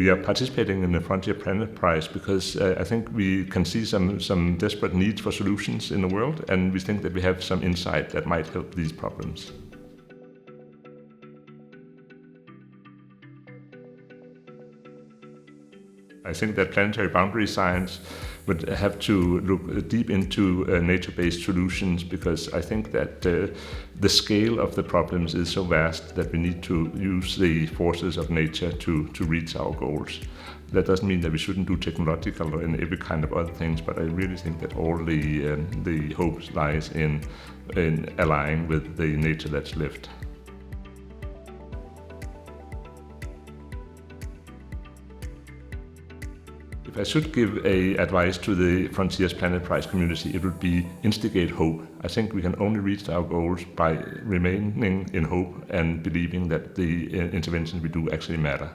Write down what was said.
we are participating in the Frontier Planet Prize because I think we can see some desperate needs for solutions in the world, and we think that we have some insight that might help these problems. I think that planetary boundary science would have to look deep into nature-based solutions, because I think that the scale of the problems is so vast that we need to use the forces of nature to reach our goals. That doesn't mean that we shouldn't do technological and every kind of other things, but I really think that all the hope lies in aligning with the nature that's left. If I should give advice to the Frontiers Planet Prize community, it would be instigate hope. I think we can only reach our goals by remaining in hope and believing that the interventions we do actually matter.